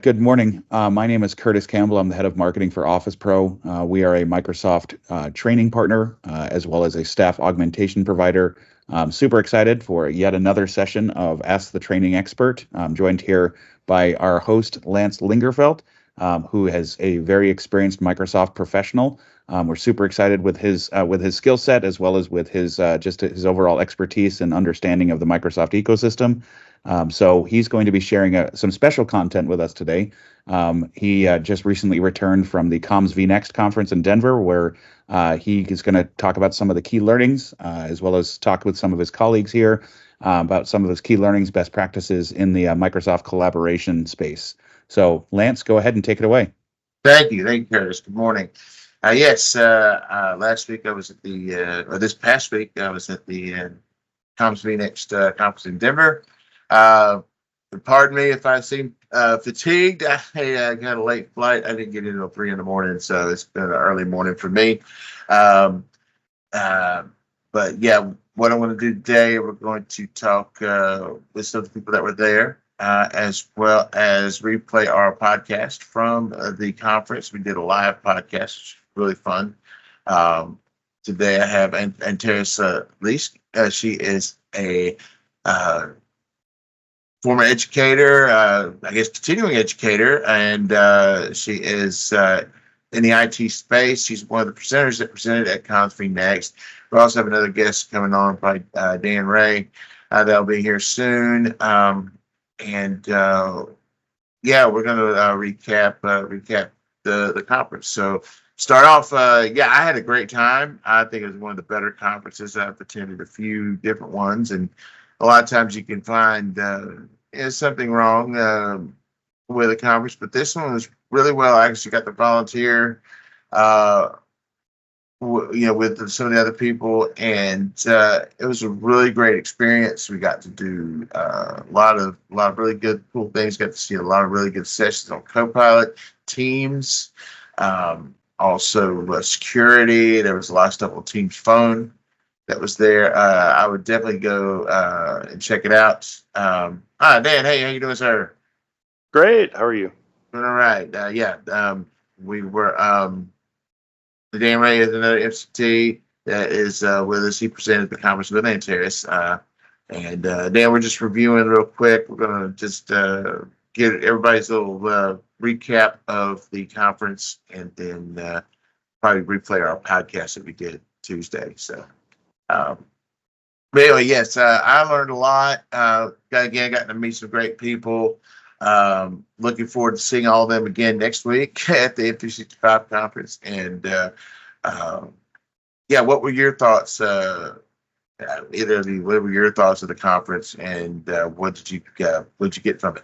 Good morning. My name is Curtis Campbell. I'm the head of marketing for Office Pro. We are a Microsoft training partner as well as a staff augmentation provider. I'm super excited for yet another session of Ask the Training Expert. I'm joined here by our host, Lance Lingerfelt, who is a very experienced Microsoft professional. We're super excited with his skill set as well as with his just his overall expertise and understanding of the Microsoft ecosystem. So he's going to be sharing some special content with us today. He just recently returned from the Comms vNext conference in Denver, where he is going to talk about some of the key learnings, as well as talk with some of his colleagues here about some of those key learnings, best practices in the Microsoft collaboration space. So, Lance, go ahead and take it away. Thank you, Curtis. Good morning. Yes, last week I was at or this past week I was at the Comms vNext conference in Denver. Pardon me if I seem fatigued. I got a late flight. I didn't get in until 3 in the morning, so it's been an early morning for me. But yeah, what I want to do today, we're going to talk with some of the people that were there, as well as replay our podcast from the conference. We did a live podcast, which was really fun. Today I have Antares Leask. She is a former educator, I guess continuing educator, and she is in the IT space. She's one of the presenters that presented at Comms vNext. We also have another guest coming on, probably Dan Ray. That'll be here soon. And yeah, we're going to recap the conference. So start off, yeah, I had a great time. I think it was one of the better conferences. I've attended a few different ones, and a lot of times you can find something wrong with a conference, but this one was really well. I actually got to volunteer, with some of the other people, and it was a really great experience. We got to do a lot of really good, cool things. Got to see a lot of really good sessions on Copilot, Teams, also security. There was a lot of stuff on Teams phone that was there. I would definitely go and check it out. Dan, hey, how you doing, sir? Great. How are you? Doing all right. Yeah. We were. Dan Ray is another MCT that is with us. He presented the conference with Antares. And Dan, we're just reviewing real quick. We're going to just get everybody's little recap of the conference, and then probably replay our podcast that we did Tuesday. So, but anyway, yes, I learned a lot. Got to meet some great people. Looking forward to seeing all of them again next week at the M365 conference. And yeah, what were your thoughts? Either of you, what were your thoughts of the conference, and what did you get from it?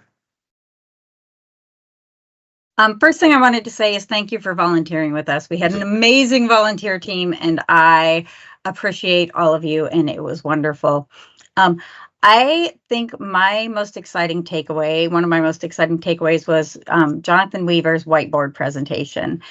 First thing I wanted to say is thank you for volunteering with us. We had an amazing volunteer team, and I appreciate all of you, and it was wonderful. I think one of my most exciting takeaways was Jonathan Weaver's whiteboard presentation.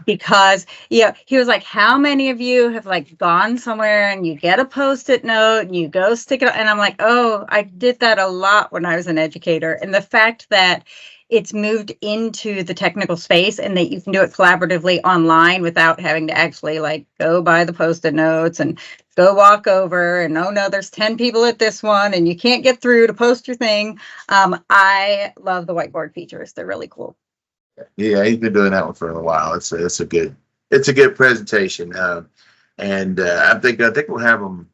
Because he was like, how many of you have gone somewhere and you get a Post-it note and you go stick it, and I'm like, oh, I did that a lot when I was an educator. And the fact that it's moved into the technical space and that you can do it collaboratively online without having to actually go buy the Post-it notes and go walk over and, oh no, there's 10 people at this one and you can't get through to post your thing. I love the whiteboard features. They're really cool. Yeah, he's been doing that one for a while. It's a good presentation. And I think we'll have them.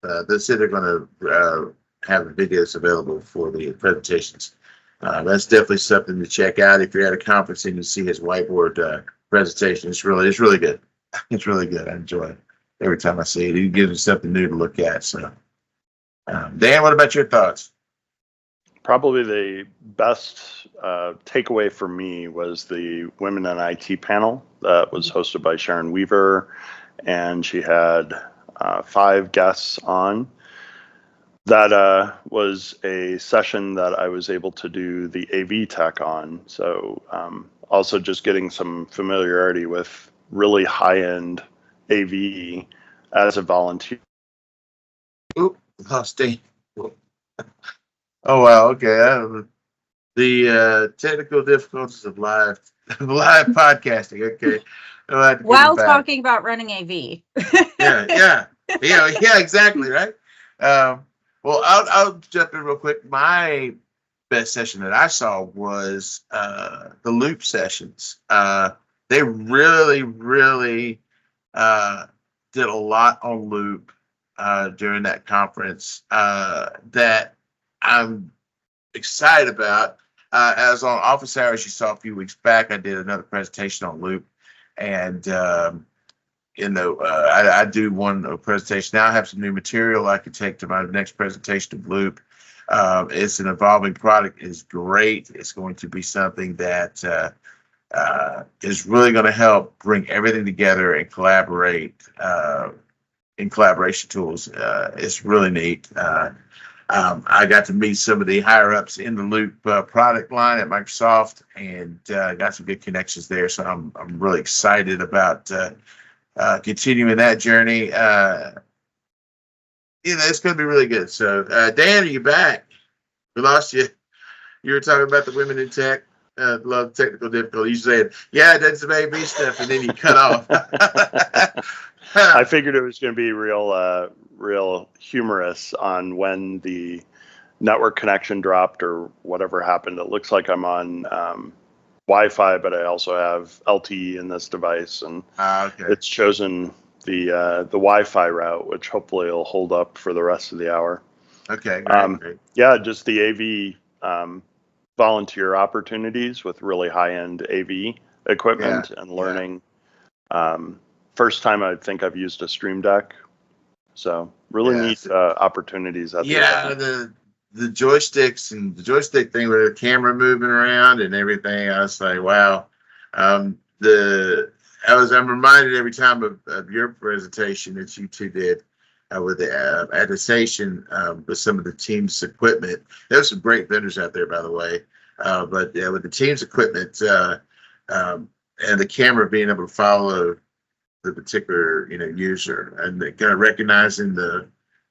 They said they're going to have the videos available for the presentations. That's definitely something to check out if you're at a conference and you see his whiteboard presentation. It's really good. It's really good. I enjoy it every time I see it. It gives me something new to look at. So, Dan, what about your thoughts? Probably the best takeaway for me was the Women in IT panel that was hosted by Sharon Weaver, and she had 5 guests on. That was a session that I was able to do the AV tech on. So also just getting some familiarity with really high-end AV as a volunteer. Oop, lost Dave. Oh, wow. Okay. the technical difficulties of live podcasting. Okay. I'll have to get While it back. talking about running AV. Yeah, exactly, right? Well, I'll jump in real quick. My best session that I saw was the loop sessions. They really, really did a lot on loop during that conference that I'm excited about. As on office hours, you saw a few weeks back, I did another presentation on loop, and I do one presentation now. I have some new material I could take to my next presentation of loop. It's an evolving product. It's great. It's going to be something that is really going to help bring everything together and collaborate in collaboration tools. It's really neat. I got to meet some of the higher ups in the Loop product line at Microsoft, and got some good connections there. So I'm really excited about continuing that journey. It's going to be really good. So Dan, are you back? We lost you. You were talking about the women in tech. Love technical difficulty. You said, "Yeah, I did some AV stuff," and then you cut off. I figured it was going to be real humorous on when the network connection dropped or whatever happened. It looks like I'm on Wi-Fi, but I also have LTE in this device, and it's chosen the Wi-Fi route, which hopefully will hold up for the rest of the hour. Okay. Great. Yeah, just the AV volunteer opportunities with really high-end AV equipment and learning. First time I think I've used a Stream Deck, so really neat opportunities. At the joysticks and the joystick thing with the camera moving around and everything. I was like, wow. I'm reminded every time of your presentation that you two did with the attestation with some of the Teams equipment. There's some great vendors out there, by the way. But with the Teams equipment and the camera being able to follow the particular user and kind of recognizing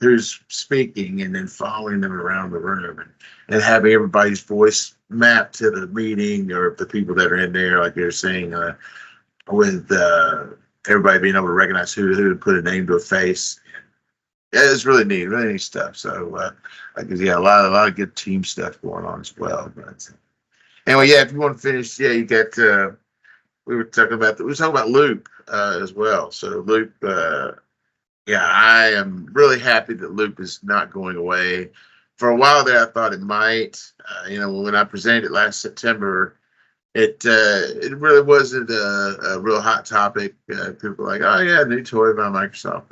who's speaking and then following them around the room and having everybody's voice mapped to the meeting or the people that are in there, like you're saying, with everybody being able to recognize who to put a name to a face. Yeah, it's really neat stuff. So a lot of good team stuff going on as well. But anyway, if you want to finish, you got we were talking about Loop as well. So Loop, I am really happy that Loop is not going away. For a while there, I thought it might. When I presented it last September, it really wasn't a real hot topic. People were like, "Oh yeah, new toy by Microsoft,"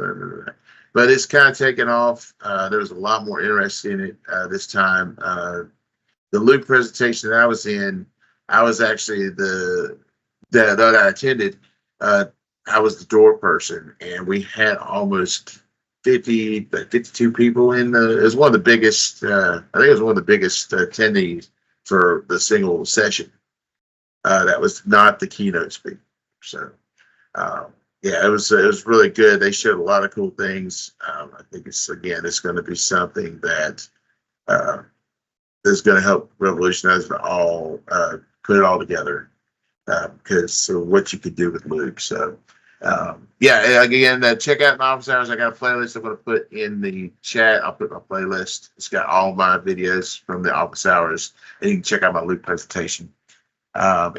but it's kind of taken off. There was a lot more interest in it this time. The Loop presentation that I was in, I was actually that I attended. I was the door person, and we had almost 52 people in it was one of the biggest, I think it was one of the biggest attendees for the single session. That was not the keynote speaker. So, it was really good. They showed a lot of cool things. I think it's going to be something that is going to help revolutionize it all, put it all together. Because what you could do with Loop. So, again, check out my office hours. I got a playlist I'm going to put in the chat. I'll put my playlist. It's got all my videos from the office hours, and you can check out my Loop presentation. Is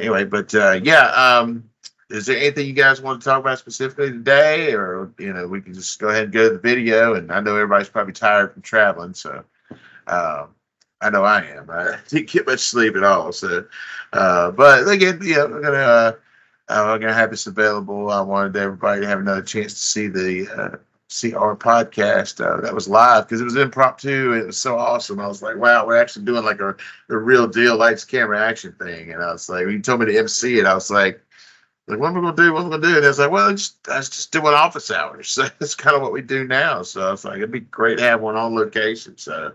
there anything you guys want to talk about specifically today, or we can just go ahead and go to the video? And I know everybody's probably tired from traveling, so. I know I am. I didn't get much sleep at all. So, but again, we're gonna have this available. I wanted everybody to have another chance to see our podcast that was live because it was impromptu. It was so awesome. I was like, wow, we're actually doing like a real deal lights, camera, action thing. And I was like, when you told me to MC it, I was like, what am I gonna do? What am I gonna do? And I was like, well, I was just doing office hours. So that's kind of what we do now. So I was like, it'd be great to have one on location. So.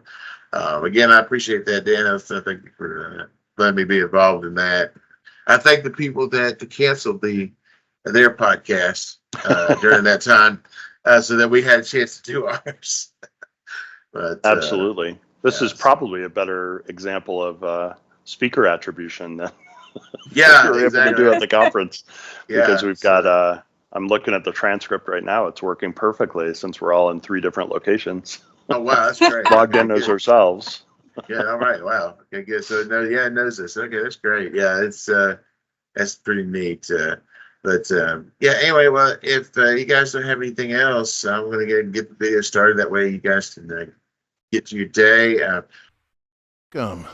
Again, I appreciate that, Dan. Thank you for letting me be involved in that. I thank the people that canceled their podcast during that time so that we had a chance to do ours. But absolutely. This is probably a better example of speaker attribution than Yeah, we were able to do at the conference. Yeah, Because we've got, I'm looking at the transcript right now. It's working perfectly since we're all in 3 different locations, Oh, wow, that's great. logged in Okay, as good. ourselves. Yeah, all right. Wow. Okay, good. So no, yeah, it knows this. Okay, that's great. Yeah, that's pretty neat. Yeah, anyway, well, if you guys don't have anything else, I'm gonna get the video started. That way you guys can get to your day. Welcome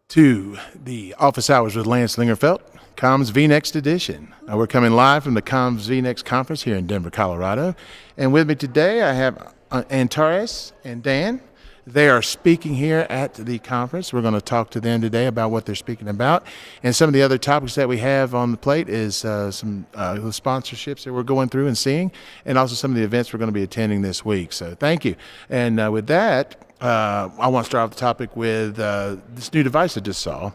to the Office Hours with Lance Lingerfelt, Comms vNext edition. We're coming live from the Comms vNext conference here in Denver, Colorado. And with me today, I have Antares and Dan. They are speaking here at the conference. We're going to talk to them today about what they're speaking about. And some of the other topics that we have on the plate is some sponsorships that we're going through and seeing, and also some of the events we're going to be attending this week. So thank you. And with that, I want to start off the topic with this new device I just saw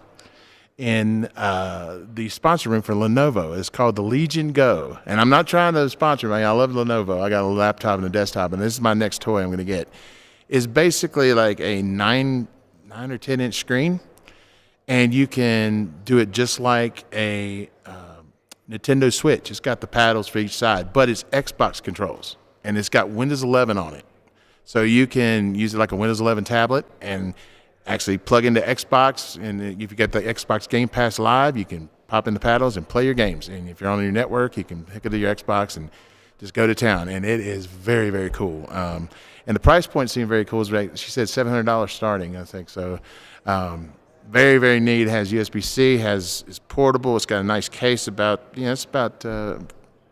in the sponsor room for Lenovo. It's called the Legion Go. And I'm not trying to sponsor me. I love Lenovo. I got a laptop and a desktop, and this is my next toy I'm going to get. It's basically like a 9 or 10 inch screen, and you can do it just like a Nintendo Switch. It's got the paddles for each side, but it's Xbox controls, and it's got Windows 11 on it. So you can use it like a Windows 11 tablet and actually plug into Xbox, and if you get the Xbox Game Pass Live, you can pop in the paddles and play your games. And if you're on your network, you can hook it to your Xbox and just go to town. And it is very, very cool. And the price point seemed very cool. She said $700 starting, I think. So very, very neat. It has USB-C, it's portable. It's got a nice case it's about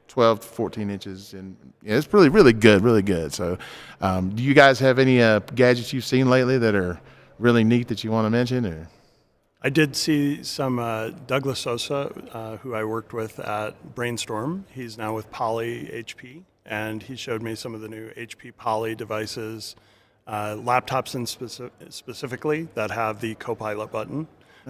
12 to 14 inches. And it's really, really good, really good. So do you guys have any gadgets you've seen lately that are really neat that you want to mention? Or I did see some Douglas Sosa, who I worked with at Brainstorm. He's now with Poly HP, and he showed me some of the new HP Poly devices, laptops specifically that have the Copilot button,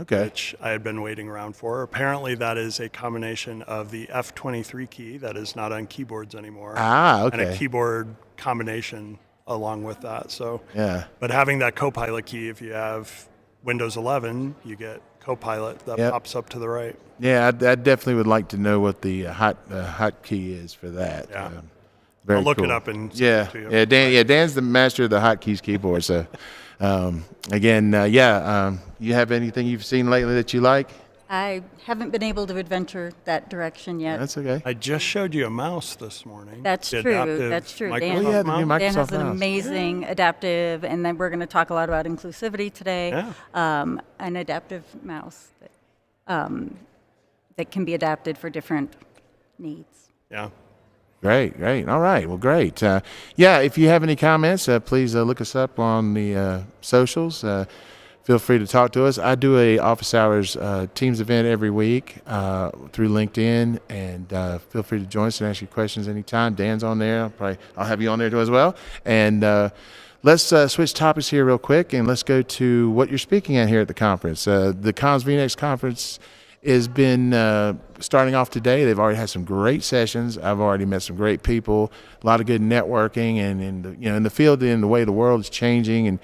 which I had been waiting around for. Apparently, that is a combination of the F23 key that is not on keyboards anymore, and a keyboard combination along with that. So, but having that Copilot key, if you have Windows 11, you get Copilot that pops up to the right. Yeah, I definitely would like to know what the hot key is for that. Yeah. Very I'll look cool. it up and send it to you. Dan's the master of the hotkeys keyboard. So, you have anything you've seen lately that you like? I haven't been able to adventure that direction yet. That's okay. I just showed you a mouse this morning. That's The true. adaptive That's true. Microsoft Dan, the new mouse. Dan has Microsoft an mouse. amazing adaptive, and then we're going to talk a lot about inclusivity today. An adaptive mouse that can be adapted for different needs. Yeah. Great. All right. Well, great. If you have any comments, please look us up on the socials. Feel free to talk to us. I do a Office Hours Teams event every week through LinkedIn, and feel free to join us and ask your questions anytime. Dan's on there. I'll have you on there too as well. And let's switch topics here real quick, and let's go to what you're speaking at here at the conference. The Comms vNext conference has been starting off today. They've already had some great sessions. I've already met some great people, a lot of good networking, and in the field, in the way the world is changing, and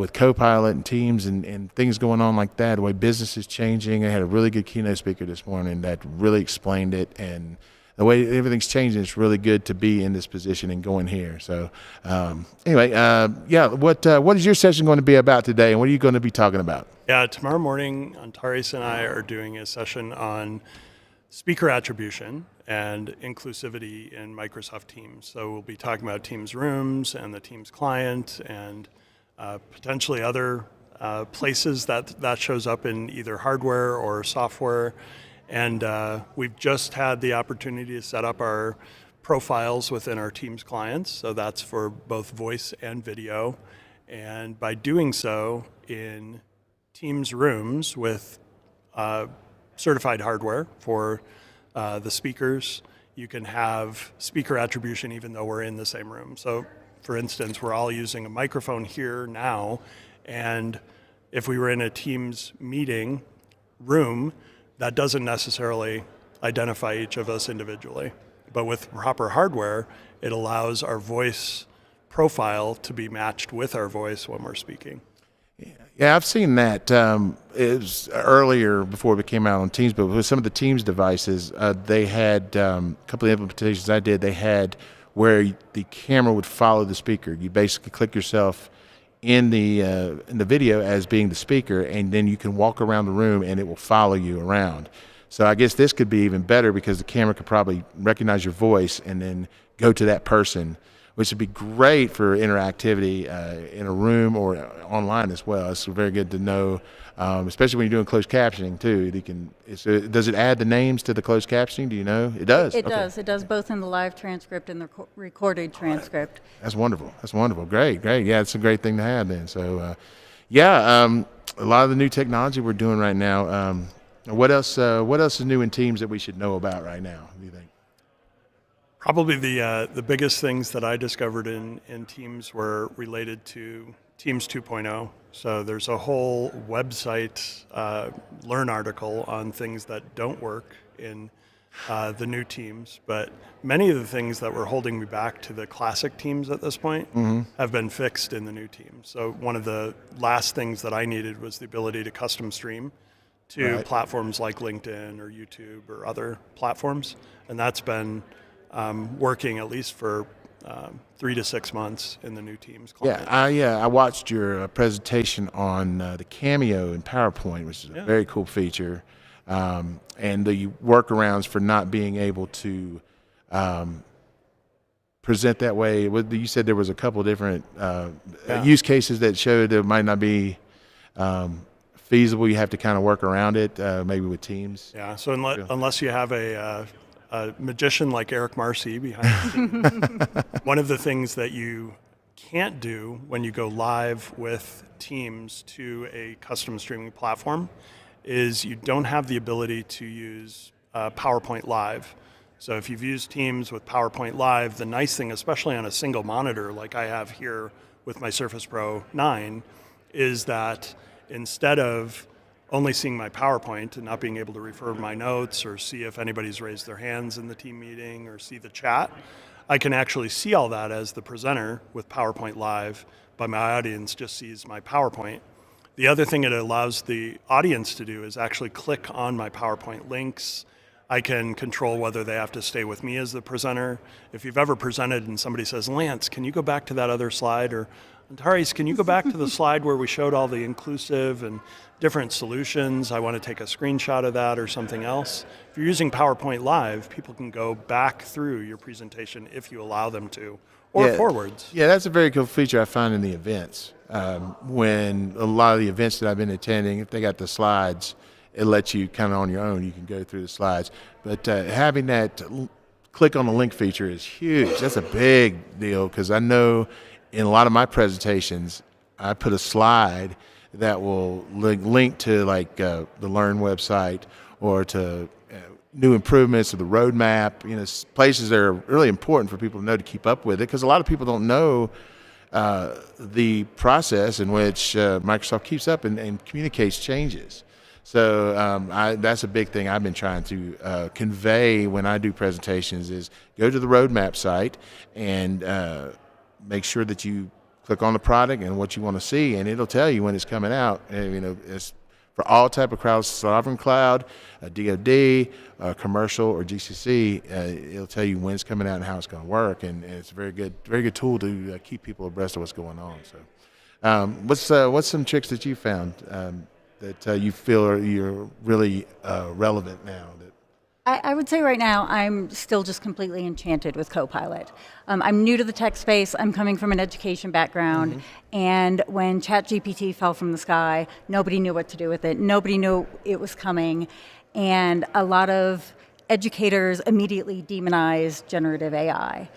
with Copilot and Teams and things going on like that, the way business is changing. I had a really good keynote speaker this morning that really explained it, and the way everything's changing, it's really good to be in this position and going here. So what is your session going to be about today, and what are you going to be talking about? Yeah, tomorrow morning, Antares and I are doing a session on speaker attribution and inclusivity in Microsoft Teams. So we'll be talking about Teams Rooms and the Teams client and potentially other places that shows up in either hardware or software. And we've just had the opportunity to set up our profiles within our Teams clients. So that's for both voice and video. And by doing so in Teams Rooms with certified hardware for the speakers, you can have speaker attribution even though we're in the same room. So for instance, we're all using a microphone here now, and if we were in a Teams meeting room, that doesn't necessarily identify each of us individually. But with proper hardware, it allows our voice profile to be matched with our voice when we're speaking. Yeah, I've seen that. It was earlier before it came out on Teams, but with some of the Teams devices, they had a couple of implementations I did. They had where the camera would follow the speaker. You basically click yourself in the video as being the speaker, and then you can walk around the room and it will follow you around. So I guess this could be even better because the camera could probably recognize your voice and then go to that person, which would be great for interactivity in a room or online as well. It's very good to know, especially when you're doing closed captioning too. Does it add the names to the closed captioning? Do you know? It does. It does. It does both in the live transcript and the recorded transcript. That's wonderful. That's wonderful. Great. Yeah, it's a great thing to have then. So, a lot of the new technology we're doing right now. What else is new in Teams that we should know about right now, do you think? Probably the biggest things that I discovered in Teams were related to Teams 2.0. So there's a whole website Learn article on things that don't work in the new Teams, but many of the things that were holding me back to the classic Teams at this point have been fixed in the new Teams. So one of the last things that I needed was the ability to custom stream to platforms like LinkedIn or YouTube or other platforms, and that's been working at least for 3 to 6 mons in the new Teams client. I watched your presentation on the Cameo in PowerPoint, which is a very cool feature, and the workarounds for not being able to present that way. You said there was a couple different use cases that showed it might not be feasible. You have to kind of work around it, maybe with Teams. Yeah, so unless you have a magician like Eric Marcy behind the scenes. One of the things that you can't do when you go live with Teams to a custom streaming platform is you don't have the ability to use PowerPoint Live. So if you've used Teams with PowerPoint Live, the nice thing, especially on a single monitor like I have here with my Surface Pro 9, is that instead of only seeing my PowerPoint and not being able to refer to my notes or see if anybody's raised their hands in the team meeting or see the chat, I can actually see all that as the presenter with PowerPoint Live, but my audience just sees my PowerPoint. The other thing it allows the audience to do is actually click on my PowerPoint links. I can control whether they have to stay with me as the presenter. If you've ever presented and somebody says, Lance, can you go back to that other slide? Or Antares, can you go back to the slide where we showed all the inclusive and different solutions? I want to take a screenshot of that or something else. If you're using PowerPoint Live, people can go back through your presentation if you allow them to, or forwards. Yeah, that's a very cool feature I find in the events. When a lot of the events that I've been attending, if they got the slides, it lets you kind of on your own, you can go through the slides. But having that click on the link feature is huge. That's a big deal because I know in a lot of my presentations, I put a slide that will link to like the Learn website or to new improvements to the roadmap, places that are really important for people to know to keep up with it, because a lot of people don't know the process in which Microsoft keeps up and communicates changes. So that's a big thing I've been trying to convey when I do presentations is go to the roadmap site and make sure that you click on the product and what you want to see, and it'll tell you when it's coming out. And, it's for all type of clouds, sovereign cloud, DoD, commercial, or GCC. It'll tell you when it's coming out and how it's going to work, and it's a very good tool to keep people abreast of what's going on. So, what's some tricks that you found that you feel you're really relevant now? I would say right now I'm still just completely enchanted with Copilot. I'm new to the tech space. I'm coming from an education background. And when ChatGPT fell from the sky, nobody knew what to do with it. Nobody knew it was coming. And a lot of educators immediately demonized generative AI.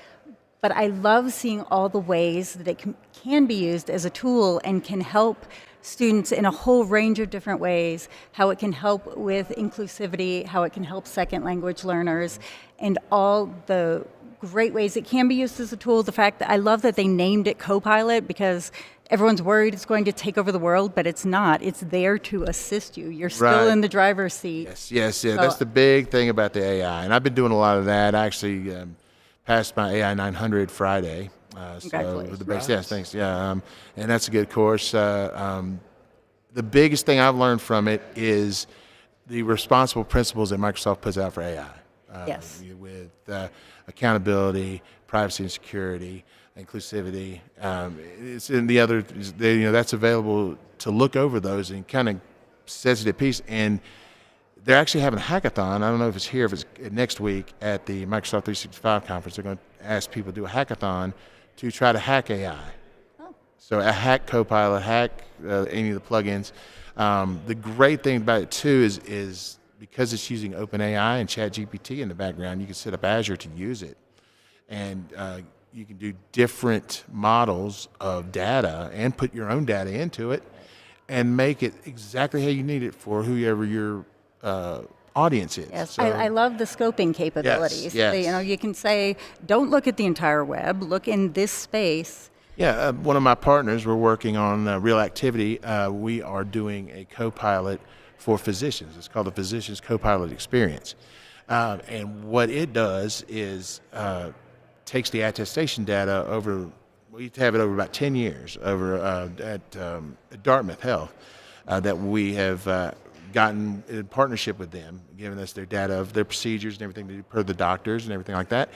But I love seeing all the ways that it can be used as a tool and can help students in a whole range of different ways, how it can help with inclusivity, how it can help second language learners, and all the great ways it can be used as a tool. The fact that I love that they named it Copilot, because everyone's worried it's going to take over the world, but it's not. It's there to assist you. You're still in the driver's seat. Yes. So, that's the big thing about the AI. And I've been doing a lot of that. I actually passed my AI 900 Friday. So Congratulations. the base, yes, thanks. Yeah, and that's a good course. The biggest thing I've learned from it is the responsible principles that Microsoft puts out for AI. Yes. With accountability, privacy and security, inclusivity. It's in the other, that's available to look over those and kind of sets it at peace. And they're actually having a hackathon. I don't know if it's here, if it's next week at the Microsoft 365 conference. They're going to ask people to do a hackathon to try to hack AI. Oh. So a hack Copilot, hack any of the plugins. The great thing about it too is because it's using OpenAI and ChatGPT in the background, you can set up Azure to use it, and you can do different models of data and put your own data into it, and make it exactly how you need it for whoever your audience is. Yes, So, I love the scoping capabilities. yes. You can say, don't look at the entire web, look in this space. yeah, one of my partners, we're working on Real Activity. We are doing a Copilot for physicians. It's called the Physicians Copilot Experience. And what it does is takes the attestation data over, we have it over about 10 years over at Dartmouth Health that we have gotten in partnership with them, giving us their data of their procedures and everything they do per the doctors and everything like that.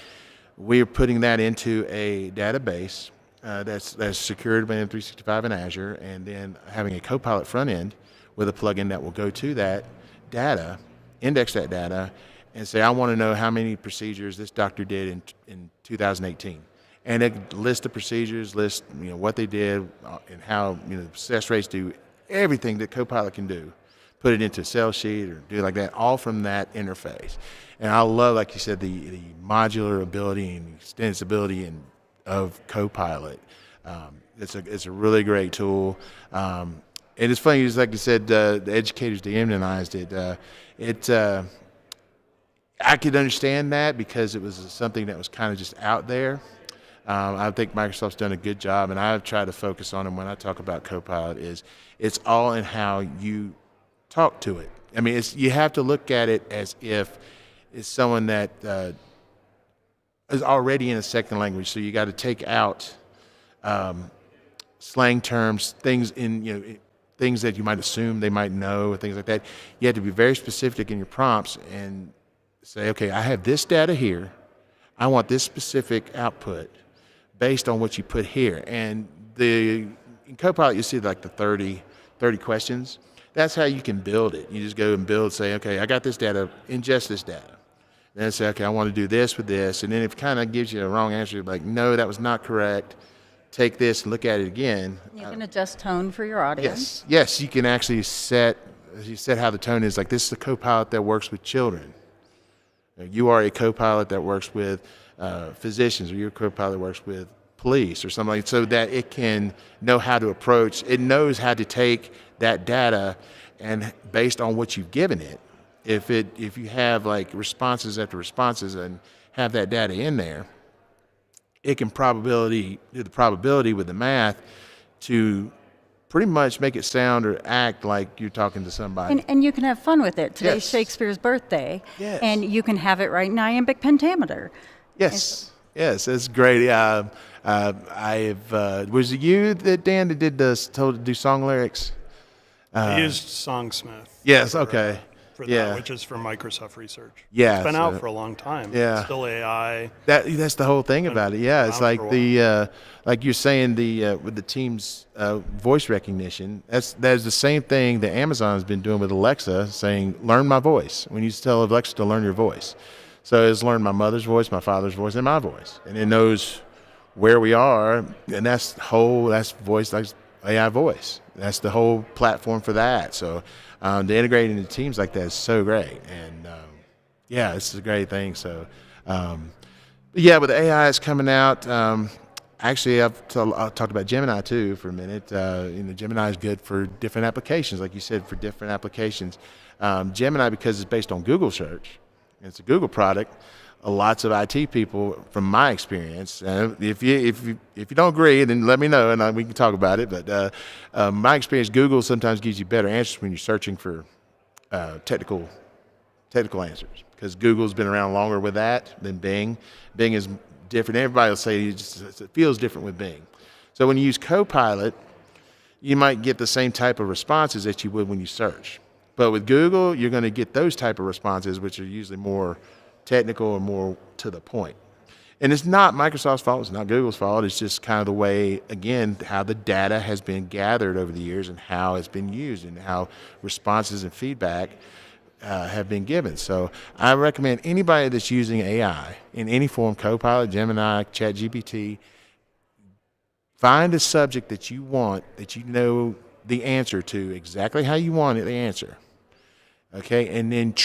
We are putting that into a database that's secured by M365 and Azure, and then having a Copilot front end with a plugin that will go to that data, index that data, and say, I want to know how many procedures this doctor did in 2018. And it lists the procedures, lists what they did, and how success rates, do everything that Copilot can do. Put it into a Excel sheet or do it like that, all from that interface. And I love, like you said, the modular ability and extensibility of Copilot. It's a really great tool. And it's funny, just like you said, the educators demonized it. I could understand that because it was something that was kind of just out there. I think Microsoft's done a good job, and I've tried to focus on it when I talk about Copilot. It's all in how you talk to it. I mean, you have to look at it as if it's someone that is already in a second language. So you got to take out slang terms, things things that you might assume they might know, things like that. You have to be very specific in your prompts and say, okay, I have this data here. I want this specific output based on what you put here. And in Copilot, you see like the 30 questions. That's how you can build it. You just go and build, say, okay, I got this data, ingest this data. Then say, okay, I want to do this with this. And then if it kind of gives you a wrong answer, you're like, no, that was not correct. Take this and look at it again. You can adjust tone for your audience. Yes, you can actually set how the tone is. Like, this is the Copilot that works with children. You are a Copilot that works with physicians, or you're a Copilot that works with police or something like that, so that it can know how to approach. It knows how to take that data, and based on what you've given it, if you have like responses after responses and have that data in there, it can do the probability with the math to pretty much make it sound or act like you're talking to somebody. And you can have fun with it. Today's Yes. Shakespeare's birthday, Yes. and you can have it right in iambic pentameter. Yes, it's great. Was it you, Dan, that told to do song lyrics? I used Songsmith. Yes, okay. For Yeah. that, which is from Microsoft Research. Yeah, It's been so- out for a long time. Yeah. It's still AI. That's the whole thing about it. Yeah, it's around like for a like you're saying, with the Teams voice recognition. That's the same thing that Amazon has been doing with Alexa, saying, "Learn my voice." When you tell Alexa to learn your voice, so it's learned my mother's voice, my father's voice, and my voice, and it knows where we are, and that's voice, like AI voice. That's the whole platform for that. So to integrate into teams like that is so great, and it's a great thing. So but with AI is coming out. Actually, I've talked about Gemini too for a minute. Gemini is good for different applications, like you said, for different applications. Gemini, because it's based on Google search, and it's a Google product. Lots of IT people, from my experience, if you don't agree, then let me know and we can talk about it. But my experience, Google sometimes gives you better answers when you're searching for technical answers, because Google's been around longer with that than Bing. Bing is different. Everybody will say it feels different with Bing. So when you use Copilot, you might get the same type of responses that you would when you search. But with Google, you're going to get those type of responses, which are usually more technical or more to the point. And it's not Microsoft's fault. It's not Google's fault. It's just kind of the way, again, how the data has been gathered over the years and how it's been used and how responses and feedback have been given. So I recommend anybody that's using AI in any form, Copilot, Gemini, ChatGPT, find a subject that you want, that you know the answer to, exactly how you want it, the answer. Okay, and then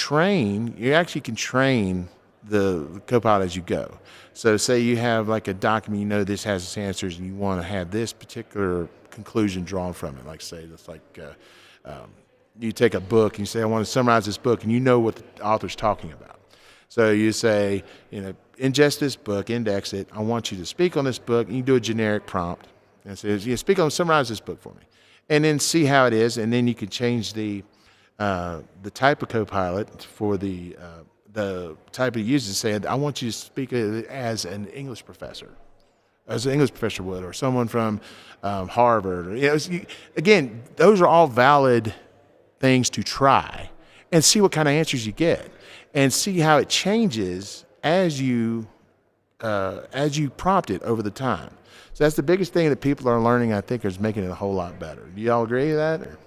you actually can train the Copilot as you go. So say you have like a document, you know this has its answers, and you want to have this particular conclusion drawn from it. Like say, it's like you take a book and you say, I want to summarize this book, and you know what the author's talking about. So you say, ingest this book, index it. I want you to speak on this book, and you do a generic prompt. And it says, summarize this book for me. And then see how it is, and then you can change the type of Copilot for the type of user, saying, I want you to speak as an English professor would, or someone from Harvard. Again, those are all valid things to try and see what kind of answers you get, and see how it changes as you prompt it over the time. So that's the biggest thing that people are learning, I think, is making it a whole lot better. Do you all agree with that? Or?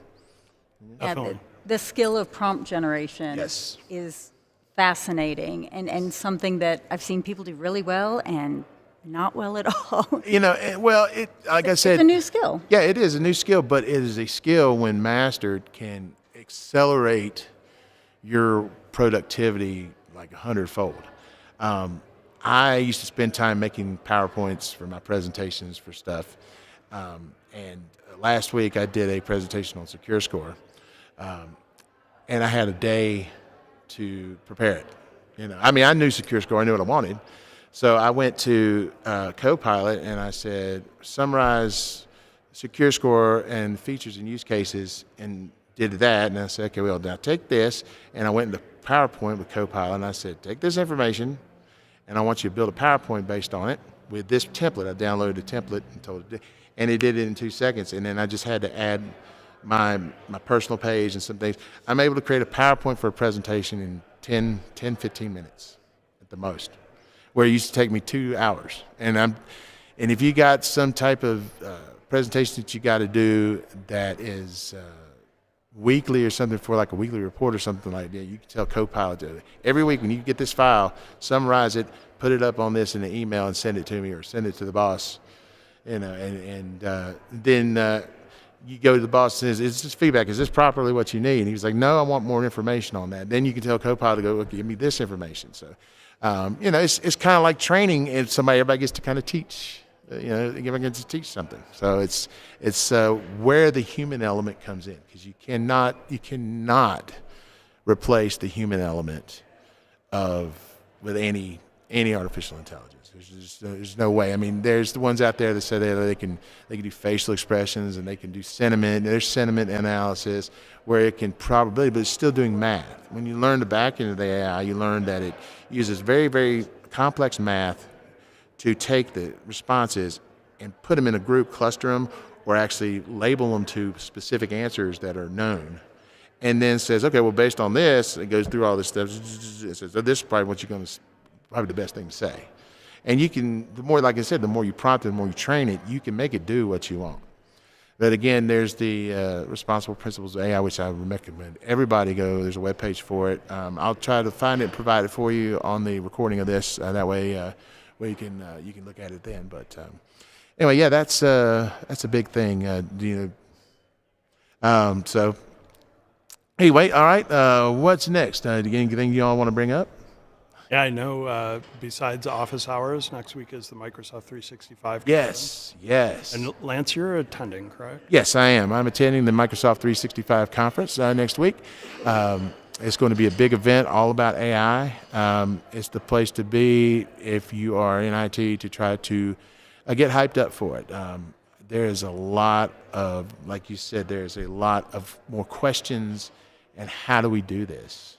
Yeah, the skill of prompt generation is fascinating and something that I've seen people do really well and not well at all. Like I said, it's a new skill. Yeah, it is a new skill, but it is a skill when mastered can accelerate your productivity like 100-fold. I used to spend time making PowerPoints for my presentations for stuff. And last week I did a presentation on Secure Score. And I had a day to prepare it. I knew Secure Score, I knew what I wanted. So I went to Copilot and I said, summarize Secure Score and features and use cases, and did that. And I said, okay, well, now take this. And I went into PowerPoint with Copilot and I said, take this information and I want you to build a PowerPoint based on it with this template. I downloaded a template and told it, and it did it in 2 seconds. And then I just had to add my personal page and some things. I'm able to create a PowerPoint for a presentation in 15 minutes at the most, where it used to take me 2 hours. And if you got some type of presentation that you got to do that is weekly or something, for like a weekly report or something like that, you can tell Copilot to every week when you get this file, summarize it, put it up on this in an email and send it to me, or send it to the boss, and then you go to the boss and says, is this feedback? Is this properly what you need? And he's like, no, I want more information on that. Then you can tell Copilot to go, okay, give me this information. So, it's kind of like training, and everybody gets to kind of teach. Everyone gets to teach something. So it's where the human element comes in, because you cannot replace the human element with any artificial intelligence. There's no way. There's the ones out there that say they can do facial expressions and they can do sentiment. There's sentiment analysis where it can probably, but it's still doing math. When you learn the back end of the AI, you learn that it uses very, very complex math to take the responses and put them in a group, cluster them, or actually label them to specific answers that are known. And then says, okay, well, based on this, it goes through all this stuff. It says, oh, this is probably probably the best thing to say. And you can, the more, like I said, the more you prompt it, the more you train it, you can make it do what you want. But again, there's the responsible principles of AI, which I recommend everybody go. There's a webpage for it. I'll try to find it and provide it for you on the recording of this. That way, you can look at it then. But anyway, yeah, that's a big thing. So anyway, all right. What's next? Anything you all want to bring up? Yeah, I know. Besides office hours, next week is the Microsoft 365 conference. Yes. And Lance, you're attending, correct? Yes, I am. I'm attending the Microsoft 365 conference next week. It's going to be a big event all about AI. It's the place to be if you are in IT to try to get hyped up for it. There is a lot of, like you said, there's a lot of more questions, and how do we do this?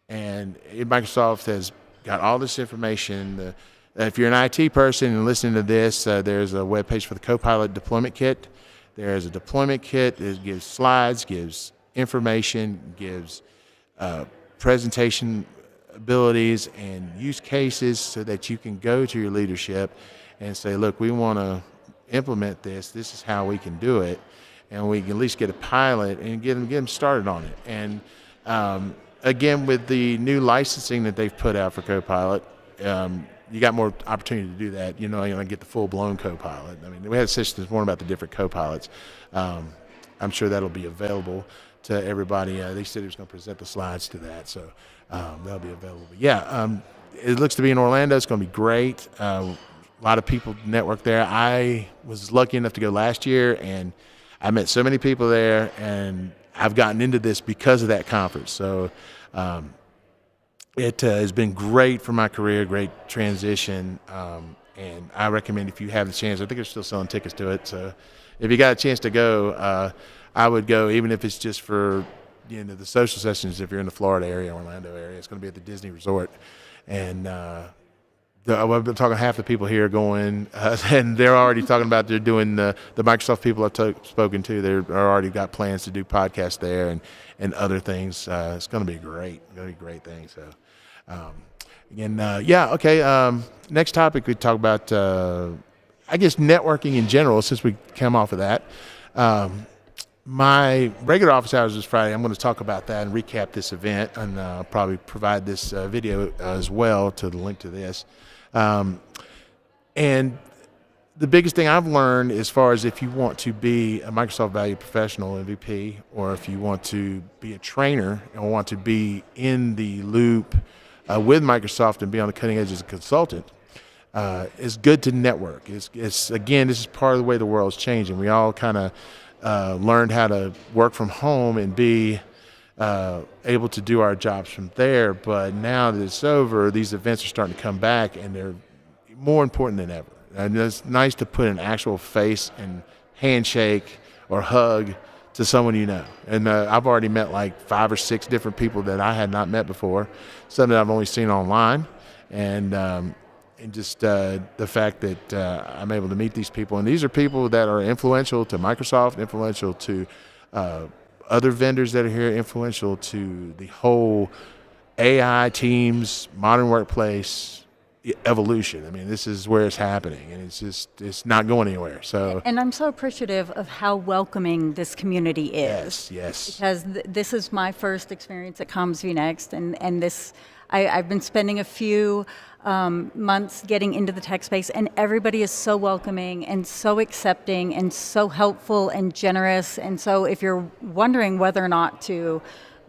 And Microsoft has got all this information. if you're an IT person and listening to this, there's a webpage for the Copilot deployment kit. There's a deployment kit that gives slides, gives information, gives presentation abilities and use cases so that you can go to your leadership and say, look, we want to implement this. This is how we can do it. And we can at least get a pilot and get them started on it. And again, with the new licensing that they've put out for Copilot, you got more opportunity to do that. You're going to get the full-blown Copilot. I mean, we had a session this morning about the different Copilots. I'm sure that'll be available to everybody. They said he was going to present the slides to that, so that'll be available. But yeah, it looks to be in Orlando. It's going to be great. A lot of people network there. I was lucky enough to go last year, and I met so many people there, and I've gotten into this because of that conference. So it has been great for my career, great transition, and I recommend if you have the chance. I think they're still selling tickets to it. So if you got a chance to go, I would go, even if it's just for the social sessions. If you're in the Florida area, Orlando area, it's going to be at the Disney Resort, and I've been talking to half the people here going, and they're already talking about they're doing the Microsoft people I've spoken to. They're already got plans to do podcasts there and other things. It's going to be great. It's going to be a great thing. So, okay. Next topic we talk about, I guess, networking in general. Since we came off of that, my regular office hours is Friday. I'm going to talk about that and recap this event, and I'll probably provide this video as well to the link to this. And the biggest thing I've learned as far as if you want to be a Microsoft Value Professional MVP, or if you want to be a trainer and want to be in the loop with Microsoft and be on the cutting edge as a consultant, it's good to network. It's again, this is part of the way the world's changing. We all kind of learned how to work from home and be able to do our jobs from there. But now that it's over, these events are starting to come back, and they're more important than ever. And it's nice to put an actual face and handshake or hug to someone you know. And I've already met like 5 or 6 different people that I had not met before, some that I've only seen online. And just the fact that I'm able to meet these people. And these are people that are influential to Microsoft, influential to other vendors that are here, influential to the whole AI Teams, modern workplace evolution. I mean, this is where it's happening, and it's not going anywhere. So, and I'm so appreciative of how welcoming this community is. Yes. Because this is my first experience at Comms vNext, and this I've been spending a few months getting into the tech space, and everybody is so welcoming and so accepting and so helpful and generous. And so if you're wondering whether or not to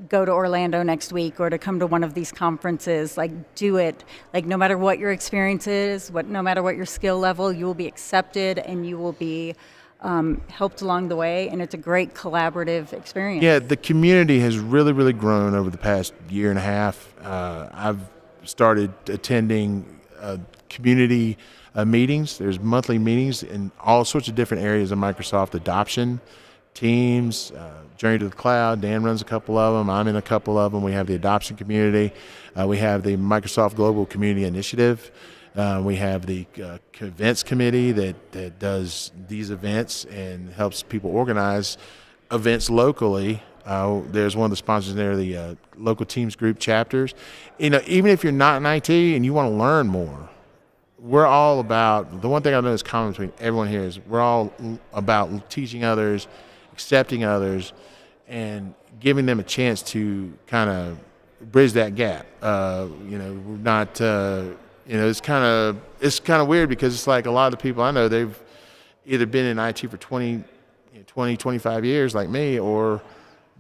go to Orlando next week or to come to one of these conferences, like, do it. Like, no matter what your experience is, no matter what your skill level, you will be accepted and you will be helped along the way, and it's a great collaborative experience. Yeah, the community has really, really grown over the past year and a half. I've started attending community meetings. There's monthly meetings in all sorts of different areas of Microsoft adoption, Teams, Journey to the Cloud. Dan runs a couple of them. I'm in a couple of them. We have the adoption community. We have the Microsoft Global Community Initiative. We have the events committee that does these events and helps people organize events locally. There's one of the sponsors there, the local Teams group chapters. Even if you're not in IT and you want to learn more, we're all about, the one thing I know is common between everyone here is we're all about teaching others, accepting others, and giving them a chance to kind of bridge that gap. We're not, it's kind of weird because it's like a lot of the people I know, they've either been in IT for 20, 25 years like me, or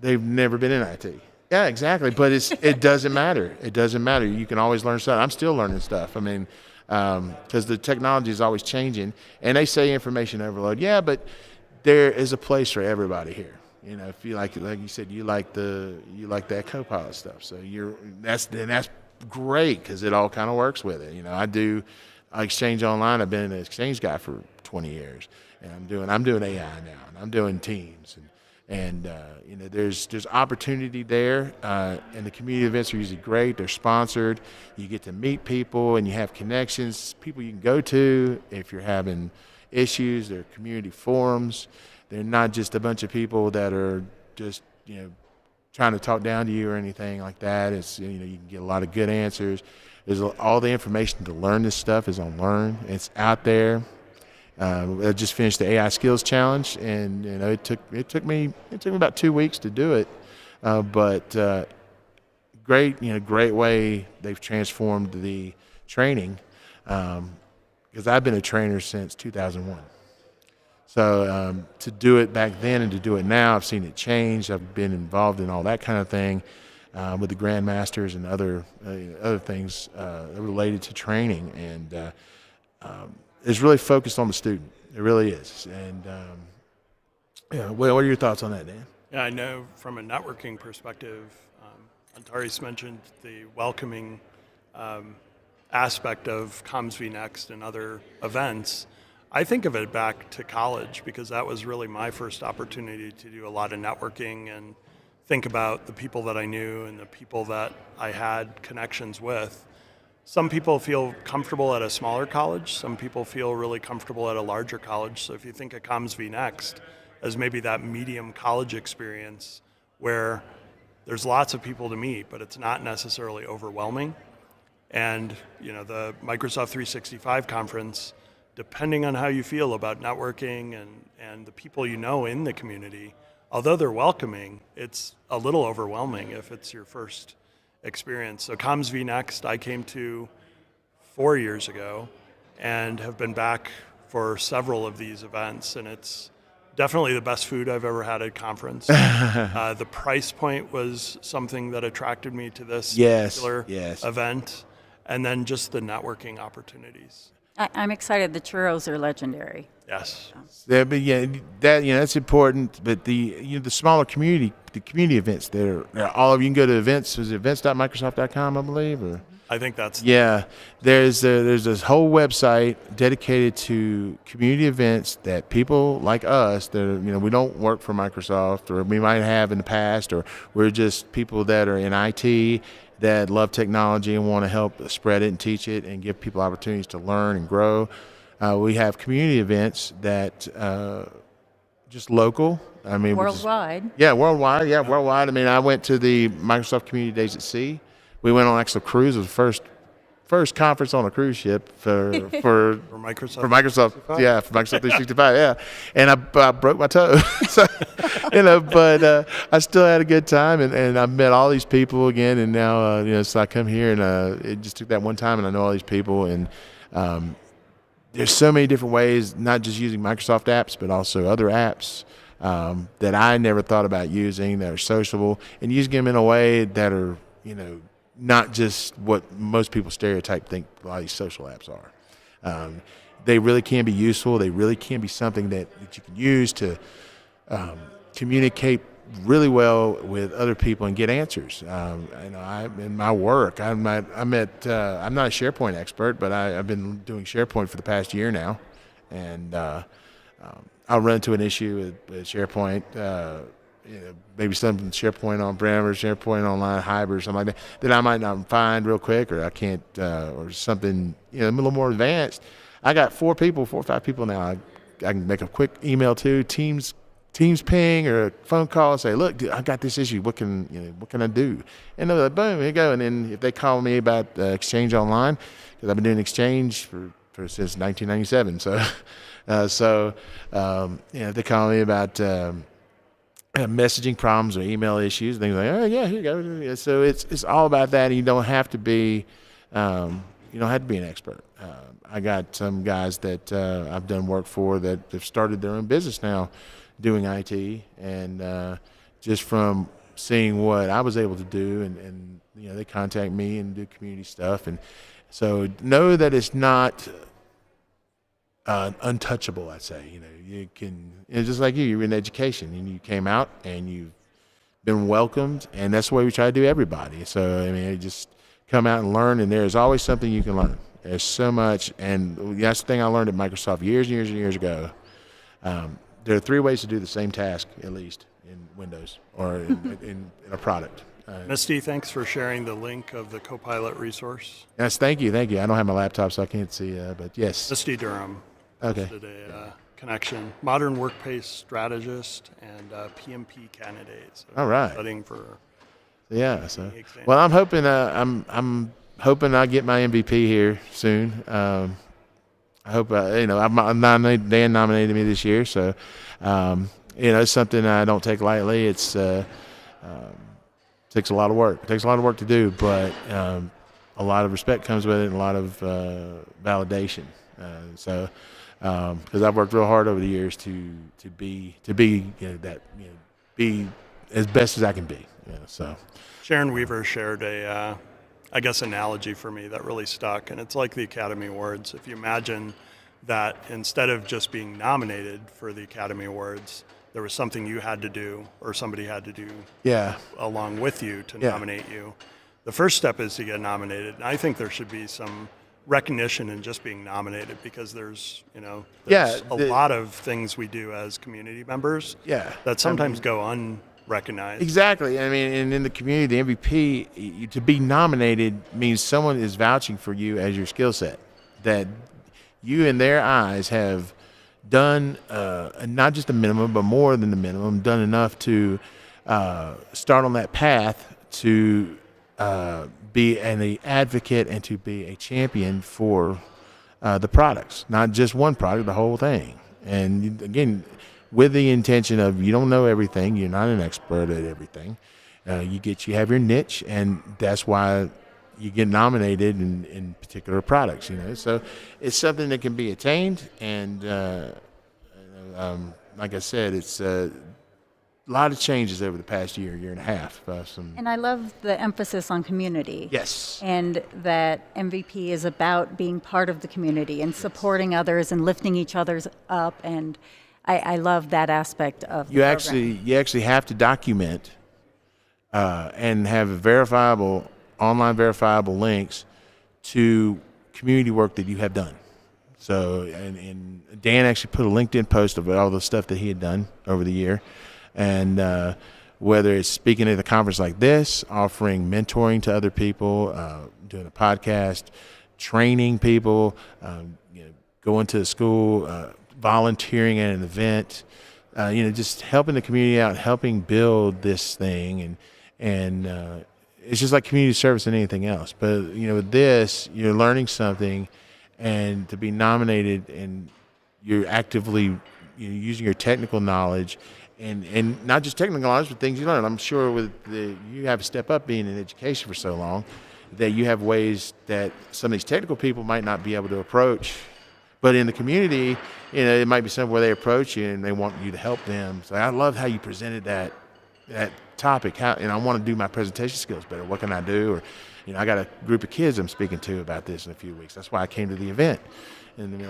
they've never been in IT. Yeah, exactly. But it doesn't matter. It doesn't matter. You can always learn stuff. I'm still learning stuff. I mean, because the technology is always changing, and they say information overload. Yeah, but there is a place for everybody here. If you like you said, you like that Copilot stuff. So that's great because it all kind of works with it. I Exchange Online. I've been an Exchange guy for 20 years, and I'm doing AI now, and I'm doing Teams, And there's opportunity there, and the community events are usually great. They're sponsored. You get to meet people, and you have connections, people you can go to if you're having issues. They're community forums. They're not just a bunch of people that are just trying to talk down to you or anything like that. It's you can get a lot of good answers. There's all the information to learn this stuff is on Learn. It's out there. I just finished the AI Skills Challenge, and it took me about 2 weeks to do it, but great way they've transformed the training, because I've been a trainer since 2001. So to do it back then and to do it now, I've seen it change. I've been involved in all that kind of thing with the Grandmasters and other things related to training, and it's really focused on the student. It really is. And what are your thoughts on that, Dan? Yeah, I know from a networking perspective, Antares mentioned the welcoming aspect of Comms vNext and other events. I think of it back to college, because that was really my first opportunity to do a lot of networking and think about the people that I knew and the people that I had connections with. Some people feel comfortable at a smaller college. Some people feel really comfortable at a larger college. So if you think of Comms vNext as maybe that medium college experience where there's lots of people to meet, but it's not necessarily overwhelming. And the Microsoft 365 conference, depending on how you feel about networking and the people in the community, although they're welcoming, it's a little overwhelming if it's your first experience. So Comms vNext I came to 4 years ago and have been back for several of these events, and it's definitely the best food I've ever had at a conference. The price point was something that attracted me to this particular event, and then just the networking opportunities. I'm excited. The churros are legendary. Yes. Yeah, but that's important. But the smaller community events, they're all of you can go to events. Is it events.microsoft.com, I believe, or? I think that's There's this whole website dedicated to community events that people like us that we don't work for Microsoft, or we might have in the past, or we're just people that are in IT that love technology and want to help spread it and teach it and give people opportunities to learn and grow. We have community events that just local. I mean, Worldwide. Worldwide. Yeah, worldwide. I mean, I went to the Microsoft Community Days at Sea. We went on actual cruise. It was the first conference on a cruise ship for Microsoft. For Microsoft, for Microsoft 365, and I broke my toe, so, but I still had a good time, and I met all these people again, and now so I come here, and it just took that one time, and I know all these people, and there's so many different ways, not just using Microsoft apps, but also other apps that I never thought about using that are sociable, and using them in a way that are not just what most people stereotype think a lot of these social apps are. They really can be useful. They really can be something that you can use to communicate really well with other people and get answers. In my work, I'm not a SharePoint expert, but I've been doing SharePoint for the past year now, and I'll run into an issue with SharePoint. Maybe something SharePoint on-prem or SharePoint online hybrid or something like that I might not find real quick, or I can't, or something a little more advanced. I got 4 or 5 people now. I can make a quick email to Teams ping or a phone call and say, look, dude, I got this issue. What can I do? And they're like, boom, here you go. And then if they call me about Exchange Online, because I've been doing Exchange for since 1997, if they call me about messaging problems or email issues, things like, oh yeah, here you go. So it's all about that. And you don't have to be an expert. I got some guys that I've done work for that have started their own business now doing IT, and just from seeing what I was able to do, and they contact me and do community stuff, and so know that it's not untouchable. I'd say you can, just like you're in education and you came out and you've been welcomed, and that's the way we try to do everybody. So just come out and learn, and there's always something you can learn. There's so much, and that's the thing I learned at Microsoft years and years and years ago. There are 3 ways to do the same task, at least. in Windows or in a product. Misty, thanks for sharing the link of the Copilot resource. Yes, thank you. I don't have my laptop, so I can't see, but yes. Misty Durham Okay. posted a connection. Modern workplace strategist and PMP candidate. So All right. studying for Yeah. So, exam. well, I'm hoping I'm hoping I get my MVP here soon. I hope they nominated me this year, so it's something I don't take lightly. It's takes a lot of work. It takes a lot of work to do, but a lot of respect comes with it, and a lot of validation. Because I've worked real hard over the years to be be as best as I can be. So Sharon Weaver shared a, analogy for me that really stuck, and it's like the Academy Awards. If you imagine that instead of just being nominated for the Academy Awards, there was something you had to do or somebody had to do along with you to nominate you. The first step is to get nominated. And I think there should be some recognition in just being nominated, because there's a lot of things we do as community members that sometimes go unrecognized. Exactly. I mean, and in the community, the MVP, to be nominated means someone is vouching for you as your skill set, that you in their eyes have done not just the minimum, but more than the minimum, done enough to start on that path to be an advocate and to be a champion for the products, not just one product, the whole thing. And again, with the intention of, you don't know everything, you're not an expert at everything. You have your niche, and that's why you get nominated in particular products, So it's something that can be attained, and like I said, it's a lot of changes over the past year and a half. And I love the emphasis on community. Yes. And that MVP is about being part of the community and supporting others and lifting each other's up. And I love that aspect of the program. You actually have to document and have online verifiable links to community work that you have done. So, and Dan actually put a LinkedIn post of all the stuff that he had done over the year. And whether it's speaking at a conference like this, offering mentoring to other people, doing a podcast, training people, going to a school, volunteering at an event, just helping the community out, helping build this thing. And it's just like community service and anything else. But, with this, you're learning something, and to be nominated, and you're actively using your technical knowledge, and not just technical knowledge, but things you learn. I'm sure you have to step up being in education for so long that you have ways that some of these technical people might not be able to approach. But in the community, it might be somewhere where they approach you and they want you to help them. So I love how you presented that topic. I want to do my presentation skills better. What can I do? Or, I got a group of kids I'm speaking to about this in a few weeks. That's why I came to the event. And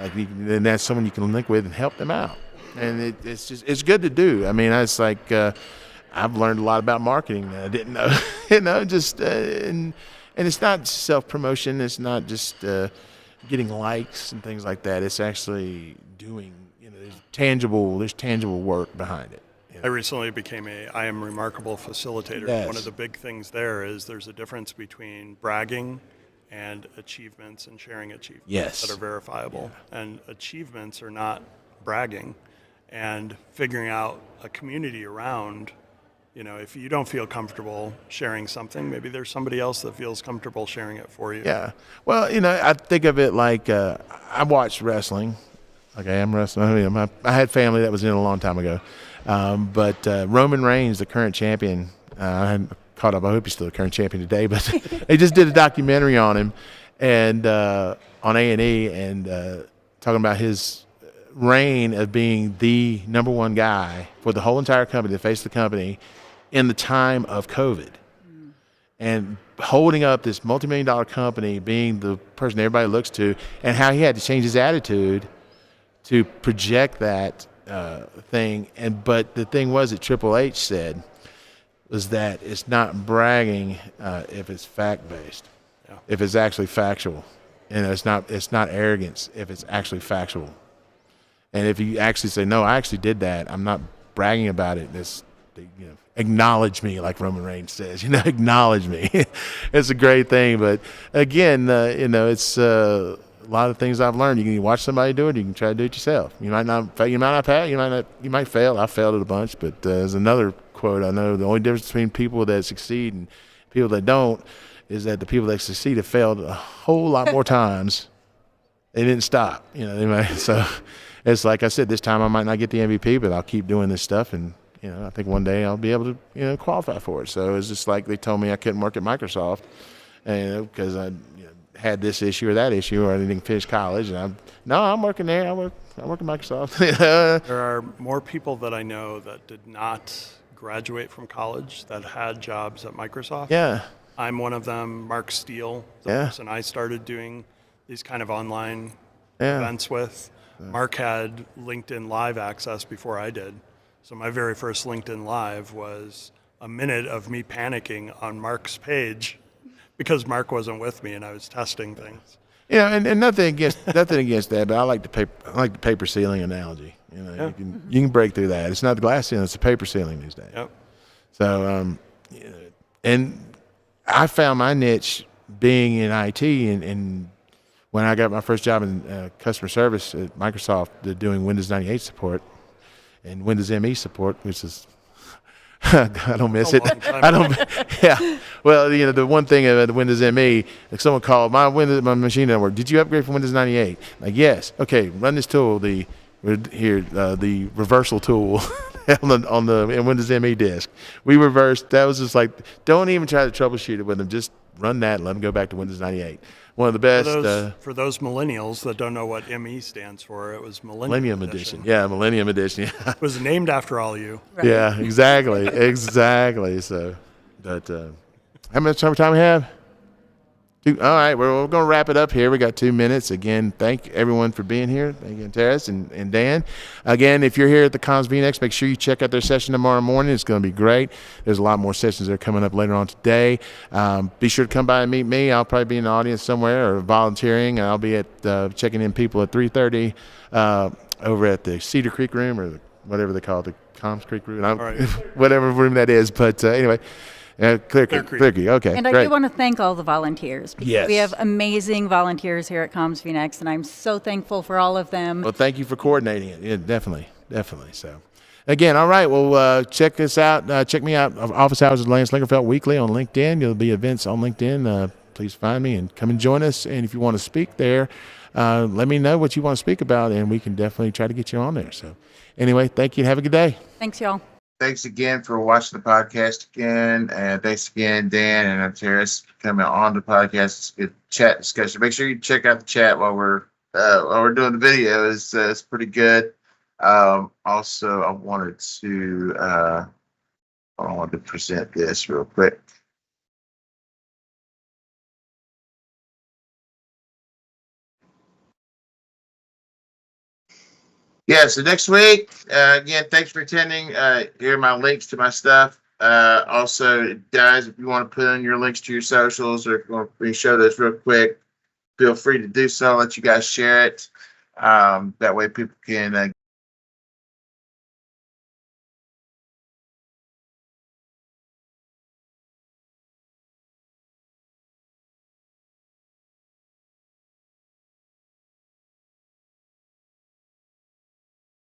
then that's someone you can link with and help them out. And it's good to do. I mean, it's like I've learned a lot about marketing that I didn't know. And it's not self-promotion. It's not just getting likes and things like that. It's actually doing. There's tangible work behind it. I recently became a I Am Remarkable facilitator. Yes. One of the big things there is there's a difference between bragging and achievements and sharing achievements that are verifiable. Yeah. And achievements are not bragging. And figuring out a community around, if you don't feel comfortable sharing something, maybe there's somebody else that feels comfortable sharing it for you. Yeah. Well, I think of it like I watched wrestling. Okay, I'm wrestling. I had family that was in a long time ago. But Roman Reigns, the current champion, I hadn't caught up. I hope he's still the current champion today. But they just did a documentary on him, and on A&E, and talking about his reign of being the number one guy for the whole entire company, the face of the company, in the time of COVID. And holding up this multi-million-dollar company, being the person everybody looks to, and how he had to change his attitude to project that thing. But the thing was that Triple H said was that it's not bragging if it's fact-based, if it's actually factual. And it's not arrogance if it's actually factual. And if you actually say, no, I actually did that, I'm not bragging about it, acknowledge me, like Roman Reigns says, acknowledge me. It's a great thing. But again, it's a lot of things I've learned. You can watch somebody do it. You can try to do it yourself. You might not pass. You might fail. I failed it a bunch, but there's another quote I know: the only difference between people that succeed and people that don't is that the people that succeed have failed a whole lot more times. They didn't stop, so it's like I said, this time I might not get the MVP, but I'll keep doing this stuff, and I think one day I'll be able to qualify for it. So it's just like they told me I couldn't work at Microsoft, because I had this issue or that issue, or I didn't finish college, and I'm working there. I work at Microsoft. There are more people that I know that did not graduate from college that had jobs at Microsoft. Yeah, I'm one of them. Mark Steele, the person I started doing these kind of online events with. Mark had LinkedIn Live access before I did. So my very first LinkedIn Live was a minute of me panicking on Mark's page because Mark wasn't with me and I was testing things. And nothing against that, but I like the paper ceiling analogy. You can break through that. It's not the glass ceiling; it's the paper ceiling these days. Yep. So, and I found my niche being in IT, and when I got my first job in customer service at Microsoft, doing Windows 98 support and Windows ME support, which is I don't miss it. I don't. Yeah. Well, the one thing about the Windows ME, like someone called my machine didn't work. Did you upgrade from Windows 98? Like, yes. Okay, run this tool. The reversal tool on the Windows ME disk. We reversed. That was just like, don't even try to troubleshoot it with them. Just run that and let them go back to Windows 98. One of the best. For those millennials that don't know what ME stands for, it was Millennium Edition. Yeah, Millennium Edition. Yeah. It was named after all you. Right. Yeah, exactly. So, but how much time we have? All right, we're going to wrap it up here. We got 2 minutes. Again, thank everyone for being here. Thank you, Antares and Dan. Again, if you're here at the Comms vNext, make sure you check out their session tomorrow morning. It's going to be great. There's a lot more sessions that are coming up later on today. Be sure to come by and meet me. I'll probably be in the audience somewhere or volunteering. I'll be at checking in people at 3:30 over at the Cedar Creek room, or whatever they call it, the Comms Creek room, whatever room that is. But anyway. Clear Creek. Okay. And I do want to thank all the volunteers. Yes. We have amazing volunteers here at Comms vNext, and I'm so thankful for all of them. Well, thank you for coordinating it. Yeah, definitely. So, again, all right. Well, check us out. Check me out. Office Hours with Lance Lingerfelt weekly on LinkedIn. There'll be events on LinkedIn. Please find me and come and join us. And if you want to speak there, let me know what you want to speak about, and we can definitely try to get you on there. So, anyway, thank you. Have a good day. Thanks, y'all. Thanks again for watching the podcast again. And thanks again, Dan and Antares, for coming on the podcast. It's a good chat discussion. Make sure you check out the chat while we're doing the video. It's pretty good. Also, I wanted to present this real quick. Yeah, so next week, again, thanks for attending. Here are my links to my stuff. Also, guys, if you want to put in your links to your socials, or if you want to show those real quick, feel free to do so. I'll let you guys share it. That way people can